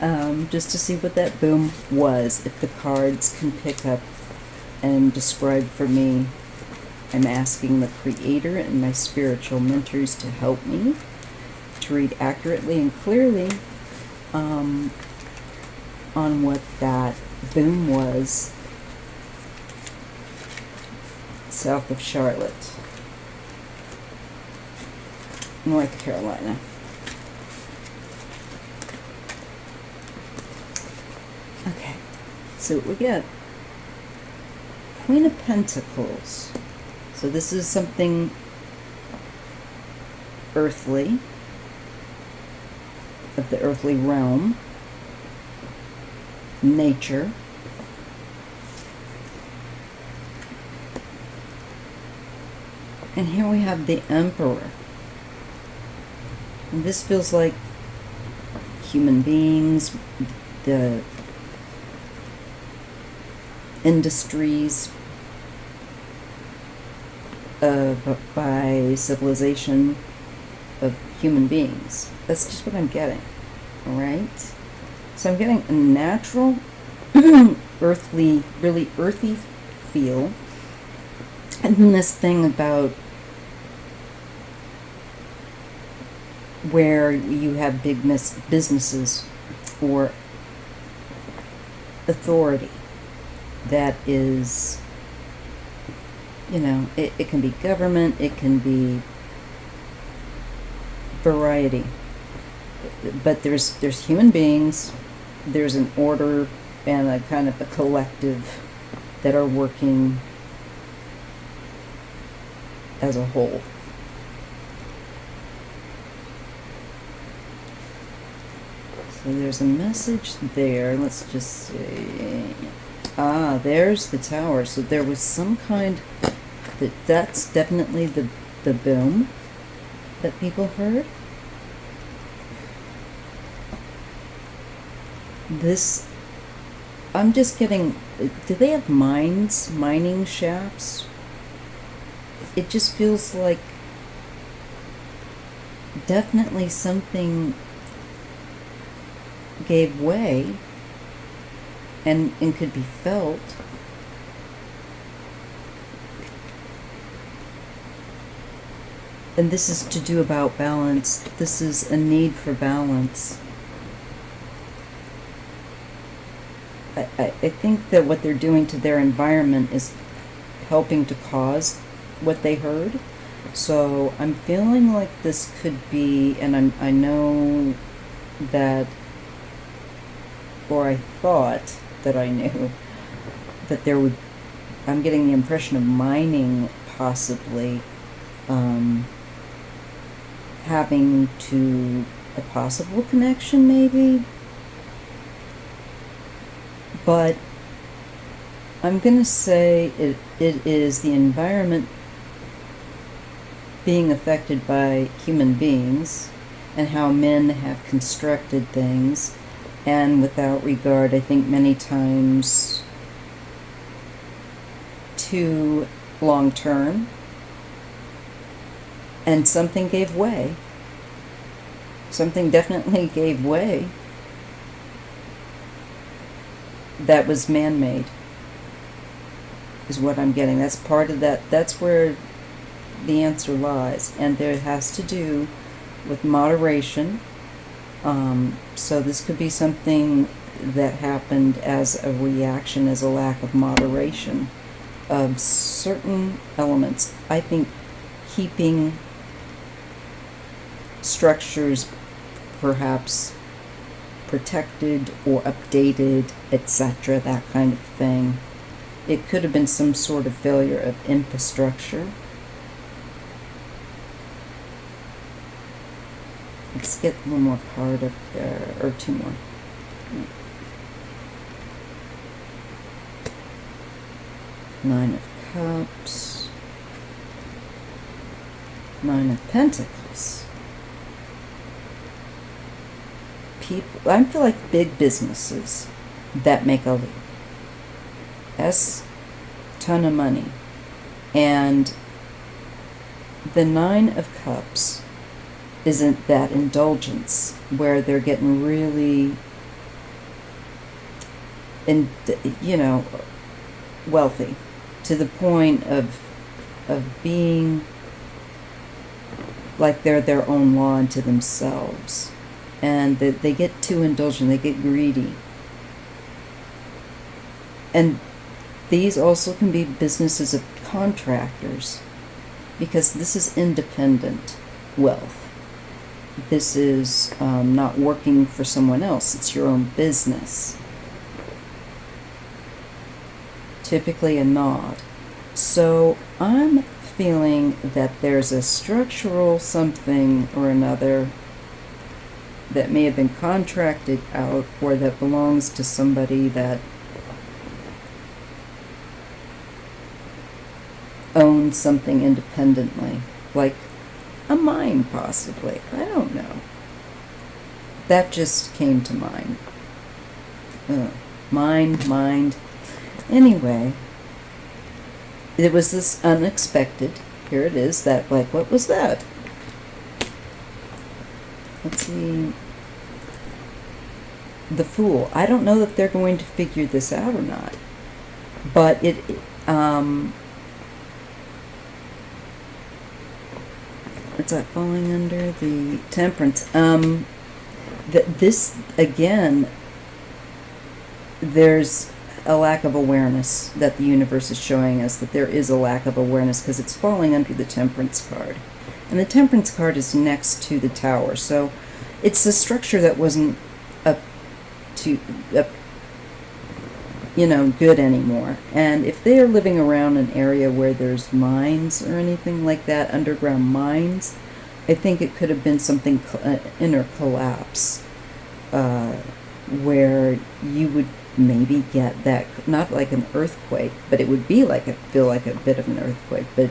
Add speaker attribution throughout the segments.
Speaker 1: just to see what that boom was. If the cards can pick up and describe for me, I'm asking the Creator and my spiritual mentors to help me to read accurately and clearly on what that boom was south of Charlotte, North Carolina. Okay, so we get Queen of Pentacles. So this is something earthly, of the earthly realm, nature. And here we have the Emperor. And this feels like human beings, the industries by civilization of human beings. That's just what I'm getting. Alright? So I'm getting a natural, earthly, really earthy feel. And then this thing about where you have big businesses or authority that is, you know, it can be government, it can be variety. But there's human beings, there's an order and a kind of a collective that are working as a whole. So there's a message there. Let's just see. There's the tower. So there was some kind that's definitely the boom that people heard. This, I'm just getting, do they have mines, mining shafts? It just feels like definitely something gave way and could be felt. And this is to do about balance. This is a need for balance. I think that what they're doing to their environment is helping to cause what they heard. So I'm feeling like this could be, and I know that, or I thought that I knew, that there would, I'm getting the impression of mining possibly having to a possible connection maybe. But I'm going to say it is the environment being affected by human beings and how men have constructed things, and without regard, I think many times, to long term. And something gave way. Something definitely gave way. That was man-made, is what I'm getting. That's part of that. That's where the answer lies. And there has to do with moderation. So this could be something that happened as a reaction, as a lack of moderation of certain elements. I think keeping structures perhaps protected or updated, etc., that kind of thing. It could have been some sort of failure of infrastructure. Let's get one more card up there, or two more. Nine of Cups. Nine of Pentacles. I feel like big businesses that make a ton of money. And the Nine of Cups isn't that indulgence where they're getting really and wealthy, to the point of being like they're their own law unto themselves, and that they get too indulgent, they get greedy. And these also can be businesses of contractors, because this is independent wealth. This is not working for someone else, it's your own business. Typically a nod. So I'm feeling that there's a structural something or another that may have been contracted out, or that belongs to somebody that owns something independently, like a mine possibly. I don't know. That just came to mind. Mind. Anyway, it was this unexpected. Here it is. That, like, what was that? Let's see. The Fool. I don't know that they're going to figure this out or not, but what's that falling under? The Temperance. This again, there's a lack of awareness that the universe is showing us, that there is a lack of awareness, because it's falling under the Temperance card. And the Temperance card is next to the Tower. So it's a structure that wasn't good anymore. And if they are living around an area where there's mines or anything like that, underground mines, I think it could have been something, inner collapse, where you would maybe get that, not like an earthquake, but it would be feel like a bit of an earthquake. But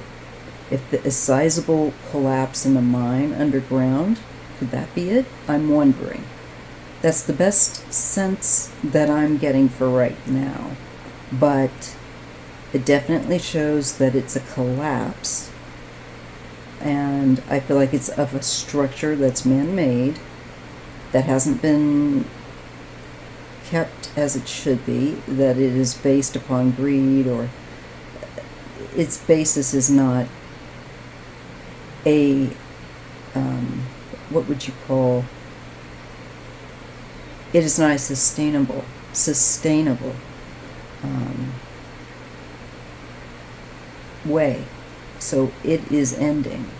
Speaker 1: if a sizable collapse in a mine underground, could that be it? I'm wondering. That's the best sense that I'm getting for right now. But it definitely shows that it's a collapse. And I feel like it's of a structure that's man-made, that hasn't been kept as it should be, that it is based upon greed, or its basis is not a, what would you call, it is not a sustainable way. So it is ending.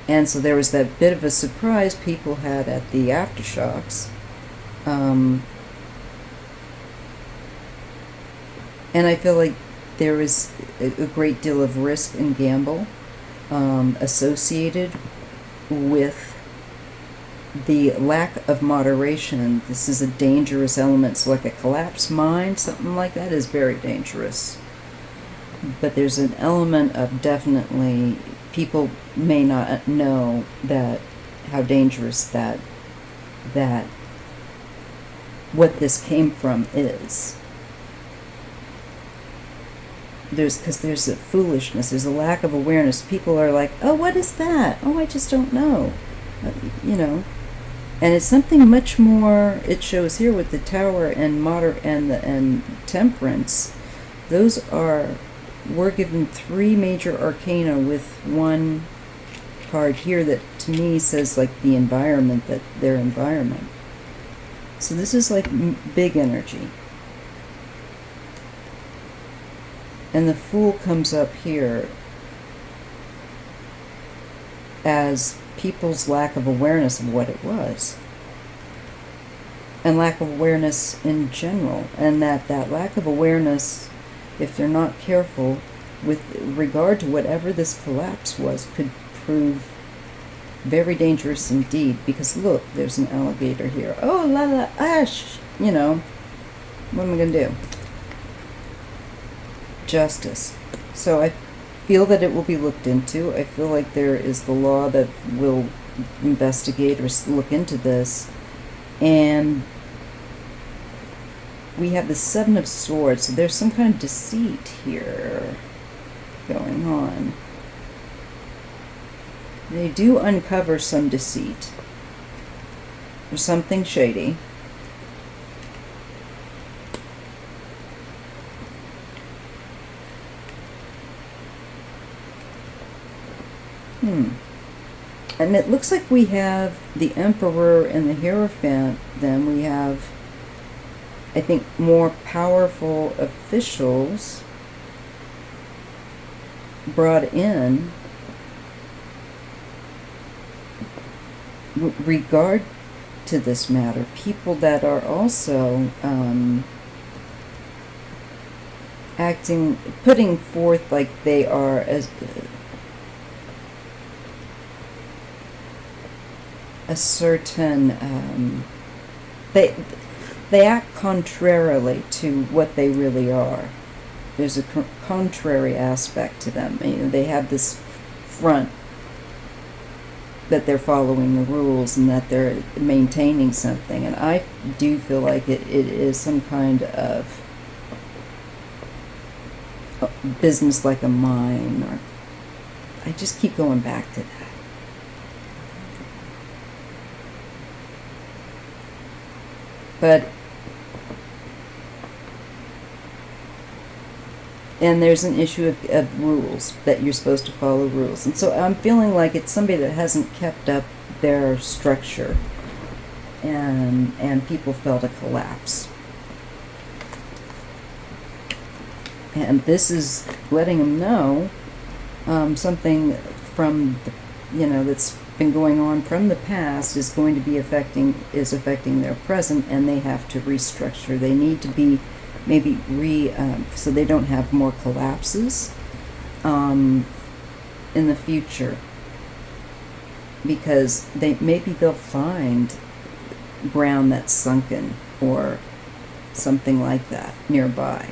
Speaker 1: And so there was that bit of a surprise people had at the aftershocks. And I feel like there was a great deal of risk and gamble associated with the lack of moderation. This is a dangerous element. So like a collapsed mine, something like that, is very dangerous. But there's an element of, definitely, people may not know that how dangerous that what this came from is. Because there's a foolishness, there's a lack of awareness. People are like, oh, what is that? Oh, I just don't know. And it's something much more. It shows here with the Tower and Temperance. We're given 3 major arcana with one card here that to me says like the environment, that their environment. So this is like big energy. And the Fool comes up here as people's lack of awareness of what it was, and lack of awareness in general, and that lack of awareness, if they're not careful with regard to whatever this collapse was, could prove very dangerous indeed. Because look, there's an alligator here. Oh, la la, ash, what am I going to do? Justice. So I feel that it will be looked into. I feel like there is the law that will investigate or look into this. And we have the 7 of Swords, so there's some kind of deceit here going on. They do uncover some deceit. There's something shady. And it looks like we have the Emperor and the Hierophant. Then we have, I think, more powerful officials brought in regard to this matter. People that are also putting forth like they are as a certain, they act contrarily to what they really are. There's a contrary aspect to them. You know, they have this front that they're following the rules and that they're maintaining something. And I do feel like it is some kind of business like a mine, or I just keep going back to that. But, and there's an issue of rules, that you're supposed to follow rules. And so I'm feeling like it's somebody that hasn't kept up their structure, and people felt a collapse. And this is letting them know something from the, that's been going on from the past is going to be affecting their present, and they have to restructure. They need to be maybe so they don't have more collapses in the future, because maybe they'll find ground that's sunken or something like that nearby.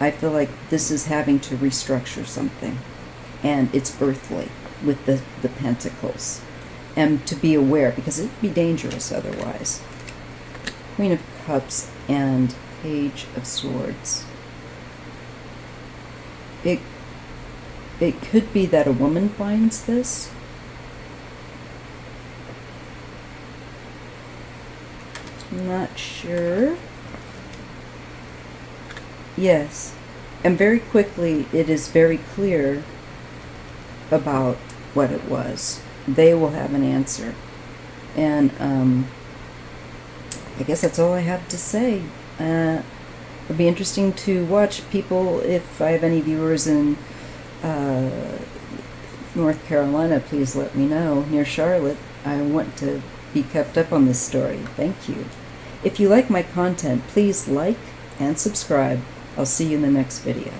Speaker 1: I feel like this is having to restructure something, and it's earthly with the pentacles, and to be aware, because it'd be dangerous otherwise. Queen of Cups and Page of Swords. It could be that a woman finds this. I'm not sure. Yes, and very quickly it is very clear about what it was. They will have an answer. And I guess that's all I have to say. It'll be interesting to watch people. If I have any viewers in North Carolina, please let me know. Near Charlotte, I want to be kept up on this story. Thank you. If you like my content, please like and subscribe. I'll see you in the next video.